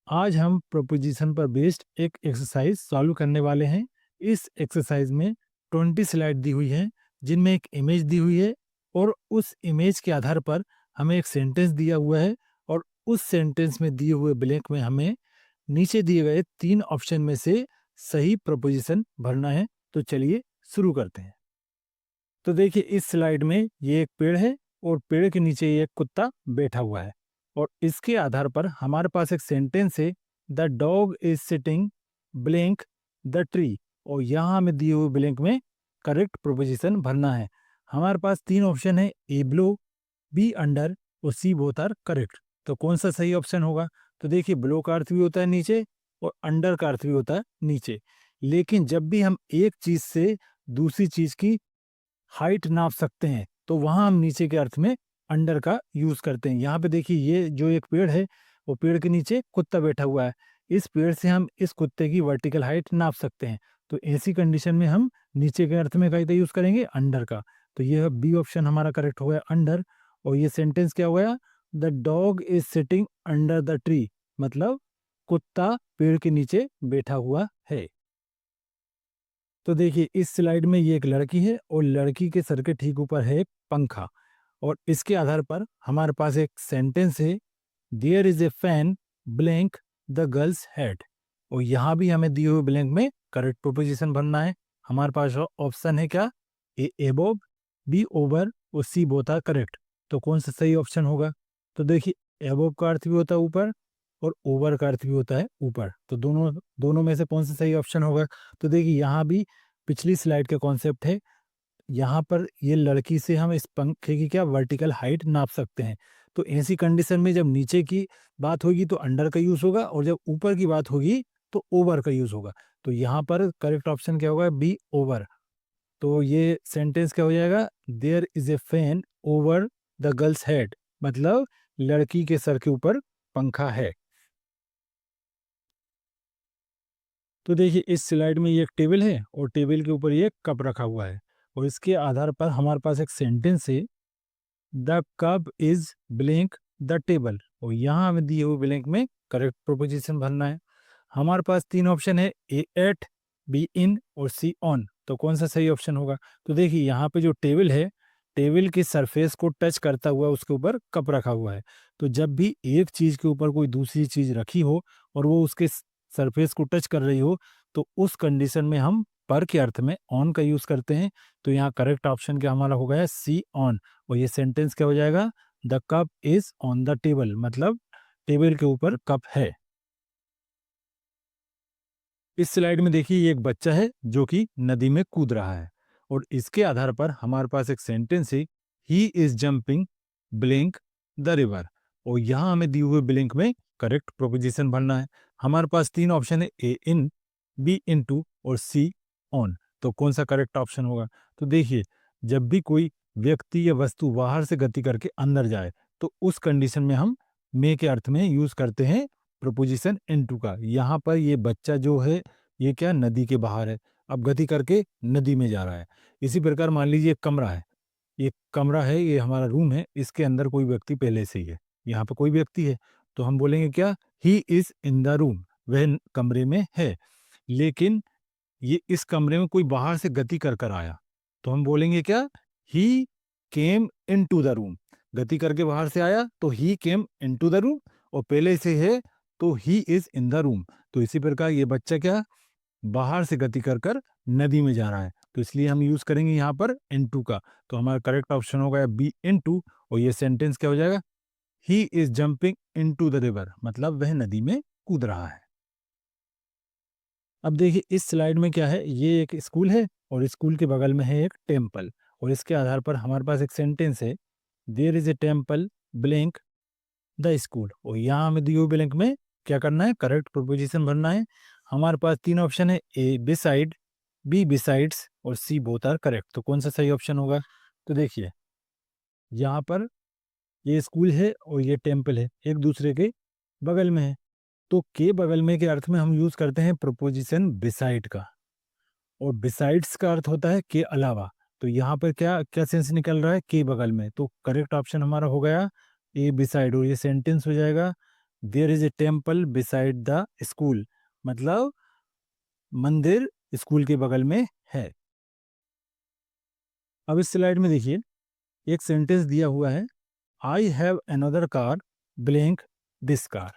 आज हम प्रोपोजिशन पर बेस्ड एक एक्सरसाइज सॉल्व करने वाले हैं। इस एक्सरसाइज में 20 स्लाइड दी हुई है, जिनमें एक इमेज दी हुई है और उस इमेज के आधार पर हमें एक सेंटेंस दिया हुआ है और उस सेंटेंस में दिए हुए ब्लैंक में हमें नीचे दिए गए 3 ऑप्शन में से सही प्रोपोजिशन भरना है। तो चलिए शुरू करते हैं। तो देखिए इस स्लाइड में ये एक पेड़ है और पेड़ के नीचे ये एक कुत्ता बैठा हुआ है और इसके आधार पर हमारे पास एक सेंटेंस है, the dog is sitting blank the tree. और यहाँ हमें दिए हुए ब्लैंक में करेक्ट प्रोपोजिशन भरना है। हमारे पास 3 ऑप्शन है, ए ब्लो, बी अंडर और सी बोथ आर करेक्ट। तो कौन सा सही ऑप्शन होगा? तो देखिए ब्लो का अर्थ भी होता है नीचे और अंडर का अर्थ भी होता है नीचे। लेकिन जब भी हम एक चीज से दूसरी चीज की हाइट नाप सकते हैं तो वहां हम नीचे के अर्थ में अंडर का यूज करते हैं। यहाँ पे देखिए ये जो एक पेड़ है, वो पेड़ के नीचे कुत्ता बैठा हुआ है। इस पेड़ से हम इस कुत्ते की वर्टिकल हाइट नाप सकते हैं। तो ऐसी कंडीशन में हम नीचे के अर्थ में का यूज करेंगे, अंडर का। तो ये बी ऑप्शन हमारा करेक्ट हो गया, अंडर। और ये सेंटेंस क्या हो गया? The dog is sitting under the tree, मतलब कुत्ता पेड़ के नीचे बैठा हुआ है। तो देखिए इस स्लाइड में ये एक लड़की है और लड़की के सर के ठीक ऊपर है एक पंखा और इसके आधार पर हमारे पास एक सेंटेंस है, there is a fan blank the girl's head. और यहाँ भी हमें दिए हुए ब्लैंक में करेक्ट प्रोपोजिशन भरना है। हमारे पास ऑप्शन है क्या? ए एबोव, बी ओवर और सी बोथ आर करेक्ट। तो कौन सा सही ऑप्शन होगा? तो देखिए एबोव का अर्थ भी होता है ऊपर और ओवर का अर्थ भी होता है ऊपर। तो दोनों दोनों में से कौन सा सही ऑप्शन होगा? तो देखिए यहाँ भी पिछली स्लाइड का कॉन्सेप्ट है। यहाँ पर ये लड़की से हम इस पंखे की क्या वर्टिकल हाइट नाप सकते हैं। तो ऐसी कंडीशन में जब नीचे की बात होगी तो अंडर का यूज होगा और जब ऊपर की बात होगी तो ओवर का यूज होगा। तो यहाँ पर करेक्ट ऑप्शन क्या होगा? B over. तो ये सेंटेंस क्या हो जाएगा? There is a fan over the girl's head, मतलब लड़की के सर के ऊपर पंखा है। तो देखिए इस स्लाइड में ये एक टेबल है और टेबल के ऊपर ये कप रखा हुआ है और इसके आधार पर हमारे पास एक सेंटेंस है, the cup is blank the table. और यहाँ हमें दिए हुए ब्लैंक में करेक्ट प्रोपोजिशन भरना है। हमारे पास 3 ऑप्शन है, ए एट, बी इन और सी ऑन। तो कौन सा सही ऑप्शन होगा? तो देखिए यहाँ पे जो टेबल है, टेबल की सरफेस को टच करता हुआ उसके ऊपर कप रखा हुआ है। तो जब भी एक चीज के ऊपर कोई दूसरी चीज रखी हो और वो उसके सरफेस को टच कर रही हो, तो उस कंडीशन में हम पर के अर्थ में ऑन का यूज करते हैं। तो यहाँ करेक्ट ऑप्शन क्या हमारा हो गया? सी ऑन। और ये सेंटेंस क्या हो जाएगा? The cup is on the table, मतलब टेबल के ऊपर कप है। इस स्लाइड में देखिए ये एक बच्चा है जो कि नदी में कूद रहा है और इसके आधार पर हमारे पास एक सेंटेंस है, he is jumping blink the river. और यहाँ हमें दिए हुए ब्लिंक में करेक्ट प्रोपोजिशन भरना है। हमारे पास 3 ऑप्शन है, ए इन, बी इन टू और सी ऑन। तो कौन सा करेक्ट ऑप्शन होगा? तो देखिए जब भी कोई व्यक्ति या वस्तु बाहर से गति करके अंदर जाए तो उस कंडीशन में हम मे के अर्थ में यूज करते हैं प्रोपोजिशन इनटू का। यहाँ पर ये बच्चा जो है ये क्या नदी के बाहर है, अब गति करके नदी में जा रहा है। इसी प्रकार मान लीजिए एक कमरा है, ये कमरा है, ये हमारा रूम है, इसके अंदर कोई व्यक्ति पहले से ही है, यहाँ पे कोई व्यक्ति है तो हम बोलेंगे क्या? He is in the room, वह कमरे में है। लेकिन ये इस कमरे में कोई बाहर से गति कर कर आया तो हम बोलेंगे क्या? ही केम इन टू द रूम। गति करके बाहर से आया तो ही केम इन टू द रूम और पहले से है तो he is in the room. तो इसी प्रकार ये बच्चा क्या बाहर से गति कर कर नदी में जा रहा है, तो इसलिए हम यूज करेंगे यहाँ पर इनटू का। तो हमारा करेक्ट ऑप्शन होगा बी इनटू। और ये सेंटेंस क्या हो जाएगा? He is jumping into the river, मतलब वह नदी में कूद रहा है। अब देखिए इस स्लाइड में क्या है, ये एक स्कूल है और स्कूल के बगल में है एक टेम्पल और इसके आधार पर हमारे पास एक सेंटेंस है, there is a temple blank the school. और यहाँ हमें दिए हुए ब्लैंक में क्या करना है? करेक्ट प्रोपोजिशन भरना है। हमारे पास 3 ऑप्शन है, ए बिसाइड, बी बिसाइड्स और सी बोथ आर करेक्ट। तो कौन सा सही ऑप्शन होगा? तो देखिए यहाँ पर ये स्कूल है और ये टेम्पल है, एक दूसरे के बगल में है। तो के बगल में के अर्थ में हम यूज करते हैं प्रोपोजिशन बिसाइड का और बिसाइड्स का अर्थ होता है के अलावा। तो यहाँ पर क्या क्या सेंस निकल रहा है? के बगल में। तो करेक्ट ऑप्शन हमारा हो गया ए बिसाइड और ये सेंटेंस हो जाएगा, there is a temple beside the school, मतलब मंदिर स्कूल के बगल में है। अब इस स्लाइड में देखिए एक सेंटेंस दिया हुआ है, I have another car blank this car,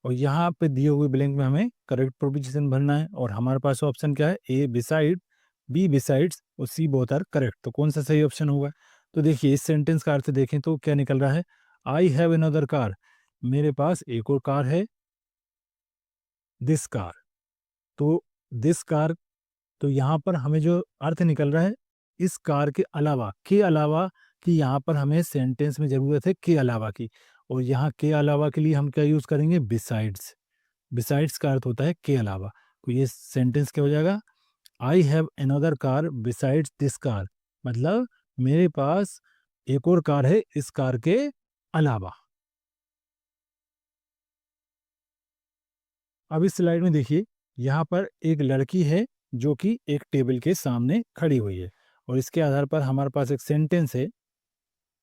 और यहाँ पे दिए हुए ब्लैंक में हमें करेक्ट प्रोपोजिशन भरना है, और हमारे पास ऑप्शन क्या है, ए बिसाइड, बी बिसाइड्स और सी बोथ आर करेक्ट। तो कौन सा सही ऑप्शन होगा? तो देखिए इस सेंटेंस का अर्थ देखें तो क्या निकल रहा है, आई हैव अनदर कार, मेरे पास एक और कार है, दिस कार, तो दिस कार, तो यहाँ पर हमें जो अर्थ निकल रहा है, इस कार के अलावा, कि यहाँ पर हमें सेंटेंस में ज़रूरत है के अलावा की, और यहाँ के अलावा के लिए हम क्या यूज़ करेंगे, बिसाइड्स। बिसाइड्स का अर्थ होता है के अलावा, तो ये सेंटेंस क्या हो जाएगा, I have another car besides this car, मतलब मेरे पास एक और कार है इस कार के अलावा। अब इस स्लाइड में देखिए यहाँ पर एक लड़की है जो कि एक टेबल के सामने खड़ी हुई है, और इसके आधार पर हमारे पास एक सेंटेंस है,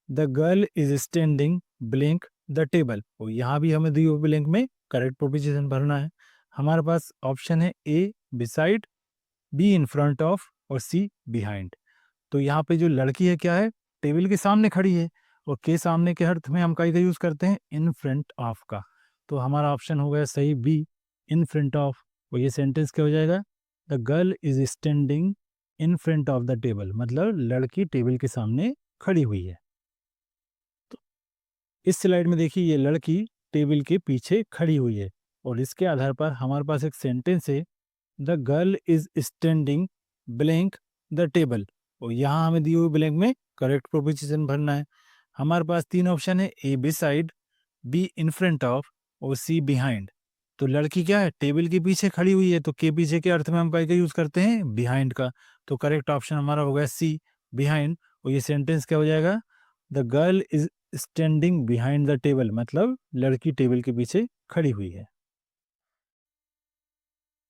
the girl is standing blank the table, और यहाँ भी हमें दी हुई ब्लैंक में करेक्ट प्रोपोजिशन भरना है। हमारे पास ऑप्शन है A beside, B in front of और सी बिहाइंड। तो यहाँ पे जो लड़की है क्या है, टेबल के सामने खड़ी है, और के सामने के अर्थ में हम कई का यूज करते हैं, इन फ्रंट ऑफ का। तो हमारा ऑप्शन हो गया सही बी, इन फ्रंट ऑफ, और ये सेंटेंस क्या हो जाएगा, the girl is standing in front of the table, मतलब लड़की टेबल के सामने खड़ी हुई है। तो इस स्लाइड में देखिए ये लड़की टेबल के पीछे खड़ी हुई है, और इसके आधार पर हमारे पास एक सेंटेंस है, the girl is standing blank the table, और यहाँ हमें दी हुई ब्लैंक में करेक्ट प्रोपोजिशन भरना है। हमारे पास तीन ऑप्शन है, A beside, B in front of और सी बिहाइंड। तो लड़की क्या है, टेबल के पीछे खड़ी हुई है, तो के पीछे के अर्थ में हम क्या यूज करते हैं, बिहाइंड का। तो करेक्ट ऑप्शन हमारा हो गया सी बिहाइंड, और ये सेंटेंस क्या हो जाएगा, the girl is standing behind the table, मतलब लड़की टेबल के पीछे खड़ी हुई है।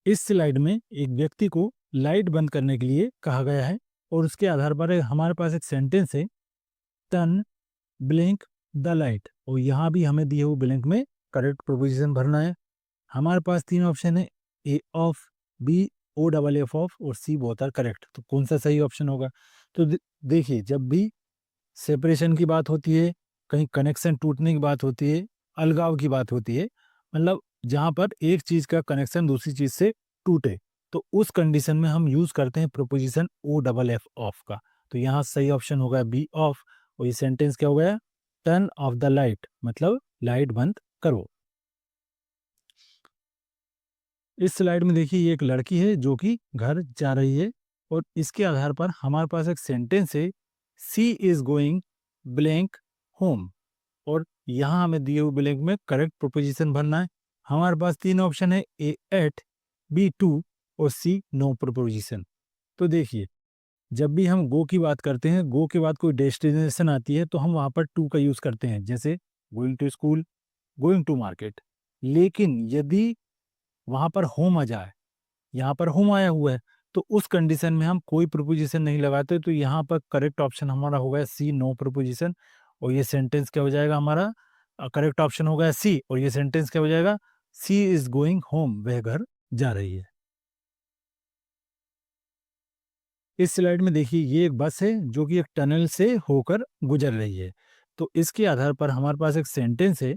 इस स्लाइड में एक व्यक्ति को लाइट बंद करने के लिए कहा गया है, और उसके आधार पर हमारे पास एक सेंटेंस है, टर्न ब्लिंक द लाइट, और यहाँ भी हमें दिए हुए ब्लिंक में करेक्ट प्रोपोजिशन भरना है। हमारे पास तीन ऑप्शन है, A off, B O double F off और सी बोथ आर करेक्ट। तो कौन सा सही ऑप्शन होगा? तो देखिए जब भी सेपरेशन की बात होती है, कहीं कनेक्शन टूटने की बात होती है, अलगाव की बात होती है, मतलब जहाँ पर एक चीज़ का कनेक्शन दूसरी चीज़ से टूटे, तो उस कंडीशन में हम यूज़ करते हैं preposition O double F off का। तो यहाँ सही ऑप्शन होगा बी ऑफ, और ये सेंटेंस क्या हो गया, टर्न ऑफ द लाइट, मतलब लाइट बंद करो। इस स्लाइड में देखिए ये एक लड़की है जो कि घर जा रही है, और इसके आधार पर हमारे पास एक सेंटेंस है, सी इज गोइंग ब्लैंक होम, और यहाँ हमें दिए हुए ब्लैंक में करेक्ट प्रोपोजिशन भरना है। हमारे पास तीन ऑप्शन है, ए एट, बी टू और सी नो प्रोपोजिशन। तो देखिए जब भी हम गो की बात करते हैं, गो के बाद कोई डेस्टिनेशन आती है, तो हम वहाँ पर टू का यूज़ करते हैं, जैसे going to school, going to market. लेकिन यदि वहाँ पर होम आ जाए, यहाँ पर होम आया हुआ है, तो उस कंडीशन में हम कोई प्रीपोजिशन नहीं लगाते, तो यहाँ पर करेक्ट ऑप्शन हमारा हो गया सी नो प्रीपोजिशन, और ये सेंटेंस क्या हो जाएगा हमारा, करेक्ट ऑप्शन हो गया सी, और ये सेंटेंस क्या हो जाएगा, सी इज गोइंग होम, वह घर जा रही है। इस स्लाइड में देखिए ये एक बस है जो कि एक टनल से होकर गुजर रही है, तो इसके आधार पर हमारे पास एक सेंटेंस है,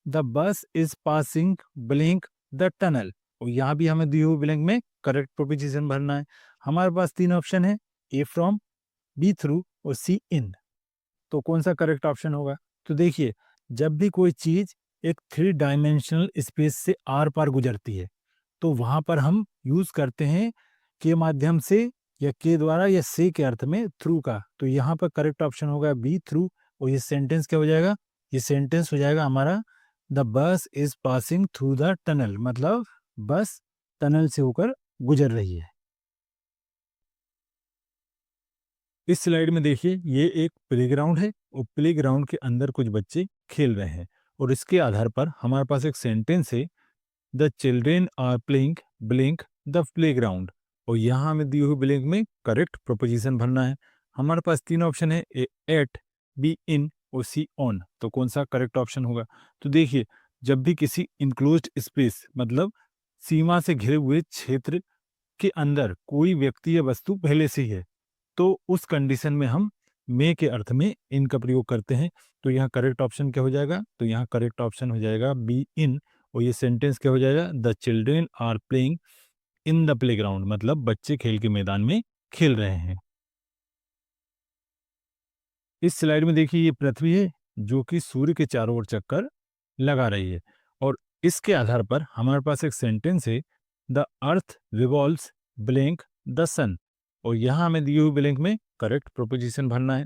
the bus is passing blink the tunnel, और यहाँ भी हमें दी हुई ब्लैंक में करेक्ट प्रोपोजिशन भरना है। हमारे पास तीन ऑप्शन है, ए फ्रॉम, बी थ्रू और सी इन। तो कौन सा करेक्ट ऑप्शन होगा? तो देखिए जब भी कोई चीज एक थ्री डायमेंशनल स्पेस से आर पार गुजरती है, तो वहां पर हम यूज करते हैं के माध्यम से, या के द्वारा, या से के अर्थ में थ्रू का। तो यहाँ पर करेक्ट ऑप्शन होगा बी थ्रू, और ये सेंटेंस क्या हो जाएगा, ये सेंटेंस हो जाएगा हमारा, the bus is passing through the tunnel, मतलब बस टनल से होकर गुजर रही है। इस स्लाइड में देखिए ये एक प्लेग्राउंड है, और प्लेग्राउंड के अंदर कुछ बच्चे खेल रहे हैं, और इसके आधार पर हमारे पास एक सेंटेंस है, the children are playing blank the playground, और यहाँ हमें दी हुई ब्लिंक में करेक्ट प्रोपोजिशन भरना है। हमारे पास तीन ऑप्शन है, ए एट, बी इन और सी ऑन। तो कौन सा करेक्ट ऑप्शन होगा? तो देखिए जब भी किसी इनक्लोज्ड स्पेस मतलब सीमा से घिरे हुए क्षेत्र के अंदर कोई व्यक्ति या वस्तु पहले से ही है, तो उस कंडीशन में हम मे के अर्थ में इन का प्रयोग करते हैं। तो यहाँ करेक्ट ऑप्शन क्या हो जाएगा? तो यहाँ करेक्ट ऑप्शन हो जाएगा बी इन, और ये सेंटेंस क्या हो जाएगा? The children are playing in the playground, मतलब बच्चे खेल के मैदान में खेल रहे हैं। इस स्लाइड में देखिए ये पृथ्वी है जो कि सूर्य के चारों ओर चक्कर लगा रही है, और इसके आधार पर हमारे पास एक सेंटेंस है, the earth revolves blank the sun, और यहाँ हमें दिए हुए ब्लैंक में करेक्ट प्रोपोजिशन भरना है।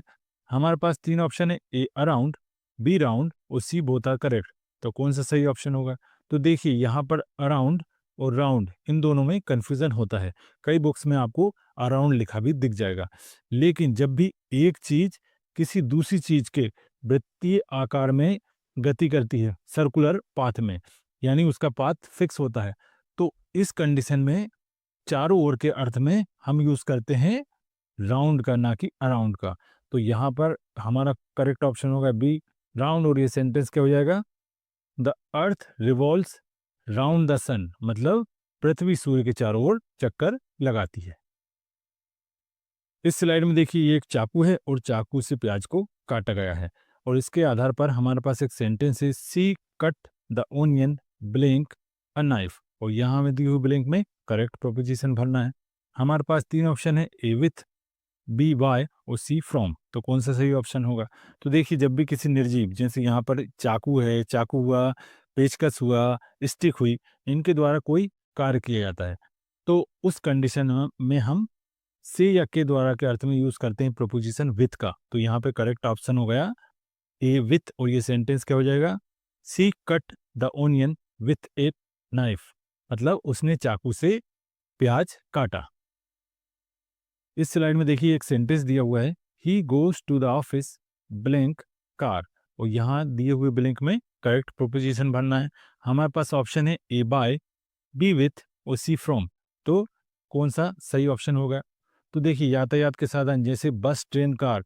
हमारे पास तीन ऑप्शन है, ए अराउंड, बी राउंड और सी बोथ आर करेक्ट। तो कौन सा सही ऑप्शन होगा? तो देखिए यहाँ पर अराउंड और राउंड इन दोनों में कंफ्यूजन होता है। कई बुक्स में आपको अराउंड लिखा भी दिख जाएगा, लेकिन जब भी एक चीज किसी दूसरी चीज के वृत्तीय आकार में गति करती है सर्कुलर पाथ में, यानी उसका पाथ फिक्स होता है, तो इस कंडीशन में चारों ओर के अर्थ में हम यूज करते हैं राउंड का, ना कि अराउंड का। तो यहाँ पर हमारा करेक्ट ऑप्शन होगा बी राउंड, और ये सेंटेंस क्या हो जाएगा? The earth revolves round the sun, मतलब पृथ्वी सूर्य के चारों ओर चक्कर लगाती है। इस स्लाइड में देखिए ये एक चाकू है और चाकू से प्याज को काटा गया है, और इसके आधार पर हमारे पास एक सेंटेंस है, she cut the onion blank a knife, और यहाँ हमें दी हुई ब्लैंक में करेक्ट प्रोपोजिशन भरना है। हमारे पास तीन ऑप्शन है, ए विथ, बी बाय और सी फ्रॉम। तो कौन सा सही ऑप्शन होगा? तो देखिए जब भी किसी निर्जीव, जैसे यहाँ पर चाकू है, चाकू हुआ, पेचकस हुआ, स्टिक हुई, इनके द्वारा कोई कार्य किया जाता है, तो उस कंडीशन में हम से या के द्वारा के अर्थ में यूज करते हैं प्रोपोजिशन विथ का। तो यहाँ पे करेक्ट ऑप्शन हो गया ए विथ, और ये सेंटेंस क्या हो जाएगा? She cut the onion with a knife, मतलब उसने चाकू से प्याज काटा। इस स्लाइड में देखिए एक सेंटेंस दिया हुआ है, he goes to the office blank car, और यहाँ दिए हुए ब्लैंक में करेक्ट प्रोपोजिशन भरना है। हमारे पास ऑप्शन है ए बाय, बी विथ और सी फ्रॉम। तो कौन सा सही ऑप्शन होगा? तो देखिए यातायात के साधन जैसे बस, ट्रेन, कार,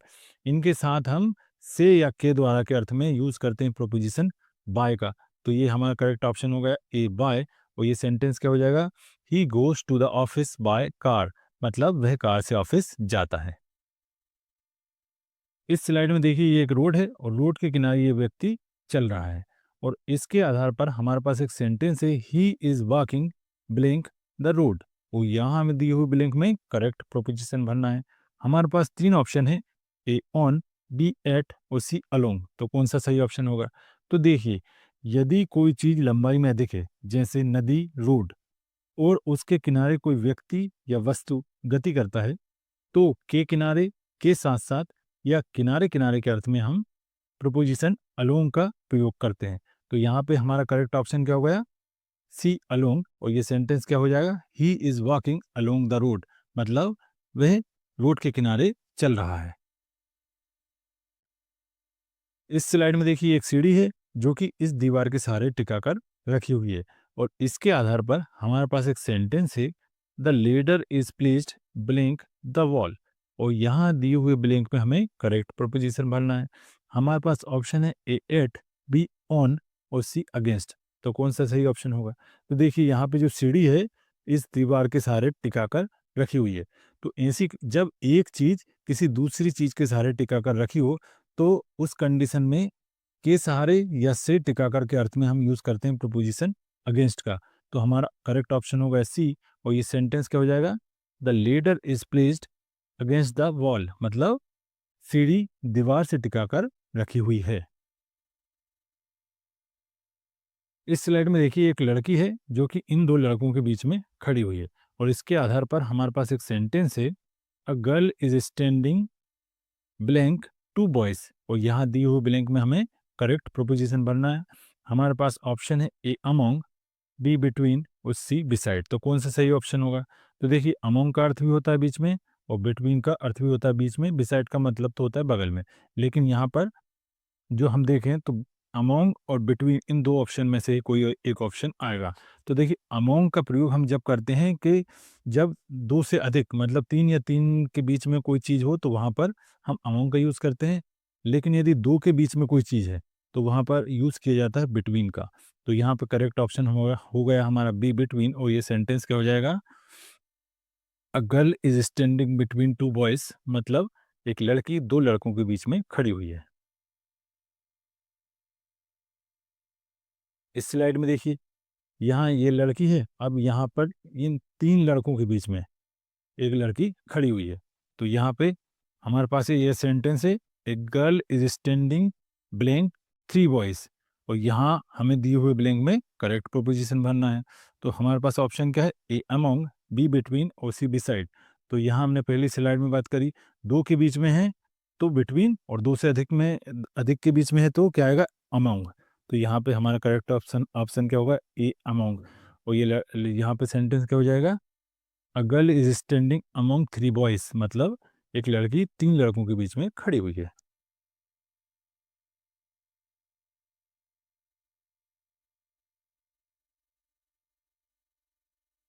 इनके साथ हम से या के द्वारा के अर्थ में यूज करते हैं प्रोपोजिशन बाय का। तो ये हमारा करेक्ट ऑप्शन हो गया ए बाय, और ये सेंटेंस क्या हो जाएगा? He goes to the office by car, मतलब वह कार से ऑफिस जाता है। इस स्लाइड में देखिए ये एक रोड है, और रोड के किनारे ये व्यक्ति चल रहा है, और इसके आधार पर हमारे पास एक सेंटेंस है, he is walking blank the road, और यहाँ हमें दिए हुए ब्लैंक में करेक्ट प्रोपोजिशन भरना है। हमारे पास तीन ऑप्शन है, ए ऑन, बी एट और सी अलोंग। तो कौन सा सही ऑप्शन होगा? तो देखिए यदि कोई चीज लंबाई में अधिक है, जैसे नदी, रोड, और उसके किनारे कोई व्यक्ति या वस्तु गति करता है, तो के किनारे के साथ साथ या किनारे किनारे के अर्थ में हम प्रोपोजिशन अलोंग का प्रयोग करते हैं। तो यहाँ पे हमारा करेक्ट ऑप्शन क्या हो गया? सी अलोंग, और ये सेंटेंस क्या हो जाएगा? He is walking along the road, मतलब वह रोड के किनारे चल रहा है। इस स्लाइड में देखिए एक सीढ़ी है जो कि इस दीवार के सहारे टिकाकर रखी हुई है, और इसके आधार पर हमारे पास एक सेंटेंस है, the ladder is placed blank the wall, और यहाँ दिए हुए ब्लैंक में हमें करेक्ट प्रोपोजिशन भरना है। हमारे पास ऑप्शन है ए एट, बी ऑन और सी अगेंस्ट। तो कौन सा सही ऑप्शन होगा? तो देखिए यहाँ पे जो सीढ़ी है इस दीवार के सहारे टिकाकर रखी हुई है, तो ऐसी जब एक चीज किसी दूसरी चीज के सहारे टिकाकर रखी हो, तो उस कंडीशन में के सहारे या से टिकाकर के अर्थ में हम यूज करते हैं प्रोपोजिशन अगेंस्ट का। तो हमारा करेक्ट ऑप्शन होगा सी, और ये सेंटेंस क्या हो जाएगा? The leader is placed against the wall, मतलब सीढ़ी दीवार से टिकाकर रखी हुई है। इस स्लाइड में देखिए एक लड़की है जो कि इन दो लड़कों के बीच में खड़ी हुई है, और इसके आधार पर हमारे पास एक सेंटेंस है, a girl is standing blank two boys, और यहाँ दी हुई ब्लैंक में हमें करेक्ट प्रोपोजिशन भरना है। हमारे पास ऑप्शन है ए अमोंग, बी बिटवीन और सी बिसाइड। तो कौन सा सही ऑप्शन होगा? तो देखिए अमोंग का अर्थ भी होता है बीच में, और बिटवीन का अर्थ भी होता है बीच में, बिसाइड का मतलब तो होता है बगल में, लेकिन यहाँ पर जो हम देखें तो अमोंग और बिटवीन इन दो ऑप्शन में से कोई एक ऑप्शन आएगा। तो देखिए अमोंग का प्रयोग हम जब करते हैं कि जब दो से अधिक मतलब तीन या तीन के बीच में कोई चीज़ हो, तो वहाँ पर हम अमोंग का यूज़ करते हैं। लेकिन यदि दो के बीच में कोई चीज़ है तो वहाँ पर यूज़ किया जाता है बिटवीन का। तो यहाँ पे करेक्ट ऑप्शन हो गया हमारा बी बिटवीन, और ये सेंटेंस क्या हो जाएगा? अ girl is standing between two boys, मतलब एक लड़की दो लड़कों के बीच में खड़ी हुई है। इस स्लाइड में देखिए, यहाँ ये लड़की है, अब यहाँ पर इन तीन लड़कों के बीच में एक लड़की खड़ी हुई है। तो यहाँ पे हमारे पास ये सेंटेंस है, a girl is standing blank three boys, और यहाँ हमें दिए हुए ब्लैंक में करेक्ट प्रोपोजिशन भरना है। तो हमारे पास ऑप्शन क्या है? ए अमोंग, बी बिटवीन और सी बिसाइड। तो यहाँ हमने पहली स्लाइड में बात करी, दो के बीच में है तो बिटवीन, और दो से अधिक के बीच में है तो क्या आएगा? अमोंग। तो यहाँ पे हमारा करेक्ट ऑप्शन ऑप्शन क्या होगा? ए अमोंग। और ये यहाँ पे सेंटेंस क्या हो जाएगा? अ girl is standing among three boys, मतलब एक लड़की तीन लड़कों के बीच में खड़ी हुई है।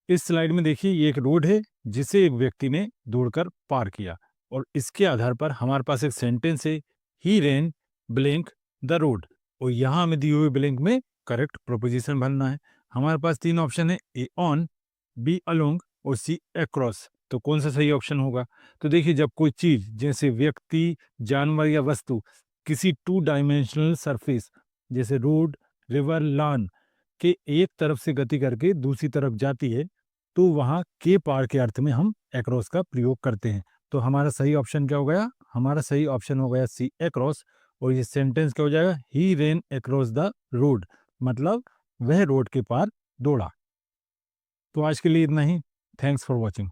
इस स्लाइड में देखिए, ये एक रोड है जिसे एक व्यक्ति ने दौड़कर पार किया, और इसके आधार पर हमारे पास एक सेंटेंस है, ही रेन ब्लैंक द रोड, और यहाँ हमें दिए हुए ब्लैंक में करेक्ट प्रोपोजिशन भरना है। हमारे पास तीन ऑप्शन है, ए ऑन, बी अलोंग और सी अक्रॉस। तो कौन सा सही ऑप्शन होगा? तो देखिए, जब कोई चीज जैसे व्यक्ति, जानवर या वस्तु किसी टू डायमेंशनल सरफेस जैसे रोड, रिवर, लॉन के एक तरफ से गति करके दूसरी तरफ जाती है, तो वहाँ के पार के अर्थ में हम अक्रॉस का प्रयोग करते हैं। तो हमारा सही ऑप्शन क्या हो गया? हमारा सही ऑप्शन हो गया सी अक्रॉस, और ये सेंटेंस क्या हो जाएगा? ही रेन अक्रॉस द रोड, मतलब वह रोड के पार दौड़ा। तो आज के लिए इतना ही। Thanks for watching.